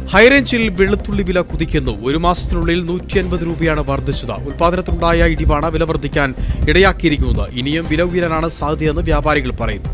ഹൈറേഞ്ചിൽ വെളുത്തുള്ളി വില കുതിക്കുന്നു. ഒരു മാസത്തിനുള്ളിൽ 150 രൂപയാണ് വർദ്ധിച്ചത്. ഉൽപ്പാദനത്തിനുണ്ടായ ഇടിവാണ് വില വർദ്ധിക്കാൻ ഇടയാക്കിയിരിക്കുന്നത്. ഇനിയും വില ഉയരാനാണ് സാധ്യതയെന്ന് വ്യാപാരികൾ പറയുന്നു.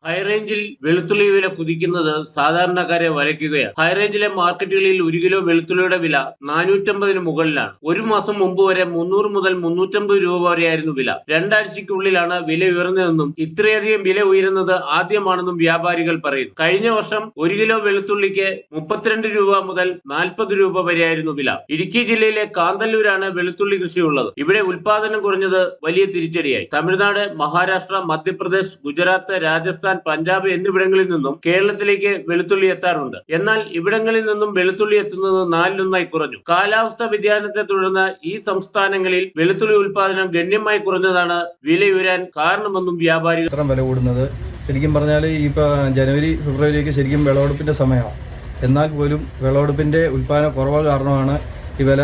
ഹൈറേഞ്ചിൽ വെളുത്തുള്ളി വില കുതിക്കുന്നത് സാധാരണക്കാരെ വലയ്ക്കുകയാണ്. ഹൈറേഞ്ചിലെ മാർക്കറ്റുകളിൽ 1 കിലോ വെളുത്തുള്ളിയുടെ വില 450 മുകളിലാണ്. ഒരു മാസം മുമ്പ് വരെ 300 മുതൽ 350 രൂപ വരെയായിരുന്നു വില. രണ്ടാഴ്ചയ്ക്കുള്ളിലാണ് വില ഉയർന്നതെന്നും ഇത്രയധികം വില ഉയരുന്നത് ആദ്യമാണെന്നും വ്യാപാരികൾ പറയുന്നു. കഴിഞ്ഞ വർഷം 1 കിലോ വെളുത്തുള്ളിക്ക് 32 രൂപ മുതൽ 40 രൂപ വരെയായിരുന്നു വില. ഇടുക്കി ജില്ലയിലെ കാന്തല്ലൂരാണ് വെളുത്തുള്ളി കൃഷിയുള്ളത്. ഇവിടെ ഉൽപാദനം കുറഞ്ഞത് വലിയ തിരിച്ചടിയായി. തമിഴ്നാട്, മഹാരാഷ്ട്ര, മധ്യപ്രദേശ്, ഗുജറാത്ത്, രാജസ്ഥാൻ, പഞ്ചാബ് എന്നിവിടങ്ങളിൽ നിന്നും കേരളത്തിലേക്ക് വെളുത്തുള്ളി എത്താറുണ്ട്. എന്നാൽ ഇവിടങ്ങളിൽ നിന്നും വെളുത്തുള്ളി എത്തുന്നത് 4-1 കുറഞ്ഞു. കാലാവസ്ഥാ വ്യതിയാനത്തെ തുടർന്ന് ഈ സംസ്ഥാനങ്ങളിൽ വെളുത്തുള്ളി ഉൽപാദനം ഗണ്യമായി കുറഞ്ഞതാണ് വില ഉയരാൻ കാരണമെന്നും വ്യാപാരികൾ വില കൂടുന്നത്. ശരിക്കും പറഞ്ഞാൽ ഇപ്പൊ ജനുവരി ഫെബ്രുവരിയൊക്കെ ശരിക്കും വിളവെടുപ്പിന്റെ സമയമാണ്. എന്നാൽ പോലും വിളവെടുപ്പിന്റെ ഉൽപാദന കുറവ് കാരണമാണ് ഈ വില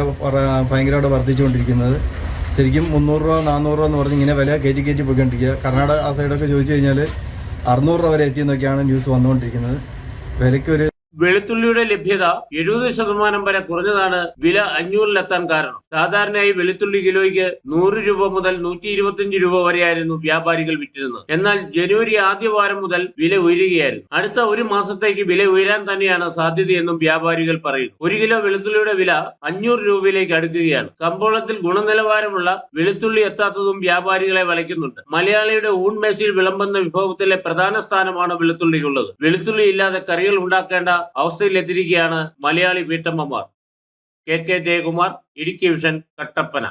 ഭയങ്കരമായിട്ട് വർദ്ധിച്ചുകൊണ്ടിരിക്കുന്നത്. ശരിക്കും 300 രൂപ 400 രൂപ എന്ന് പറഞ്ഞ് ഇങ്ങനെ വില കയറ്റി പോയിക്കൊണ്ടിരിക്കുക. കർണാടക ആ സൈഡൊക്കെ ചോദിച്ചു കഴിഞ്ഞാൽ 600 രൂപ വരെ എത്തിയെന്നൊക്കെയാണ് ന്യൂസ് വന്നുകൊണ്ടിരിക്കുന്നത്. വിലയ്ക്കൊരു വെളുത്തുള്ളിയുടെ ലഭ്യത 70% വരെ കുറഞ്ഞതാണ് വില 500-ലെത്താൻ കാരണം. സാധാരണയായി വെളുത്തുള്ളി കിലോയ്ക്ക് 100 രൂപ മുതൽ 125 രൂപ വരെയായിരുന്നു വ്യാപാരികൾ വിറ്റിരുന്നത്. എന്നാൽ ജനുവരി ആദ്യ വാരം മുതൽ വില ഉയരുകയായിരുന്നു. അടുത്ത ഒരു മാസത്തേക്ക് വില ഉയരാൻ തന്നെയാണ് സാധ്യതയെന്നും വ്യാപാരികൾ പറയുന്നു. 1 കിലോ വെളുത്തുള്ളിയുടെ വില 500 രൂപയിലേക്ക് അടുക്കുകയാണ്. കമ്പോളത്തിൽ ഗുണനിലവാരമുള്ള വെളുത്തുള്ളി എത്താത്തതും വ്യാപാരികളെ വലയ്ക്കുന്നുണ്ട്. മലയാളിയുടെ ഊൺമേശയിൽ വിളമ്പുന്ന വിഭവത്തിലെ പ്രധാന സ്ഥാനമാണ് വെളുത്തുള്ളിക്കുള്ളത്. വെളുത്തുള്ളി ഇല്ലാതെ കറികൾ ഉണ്ടാക്കേണ്ട അവസ്ഥയിലെത്തിയിരിക്കുകയാണ് മലയാളി വീട്ടമ്മമാർ. K Jayakumar, Idukki vision, Kattappana.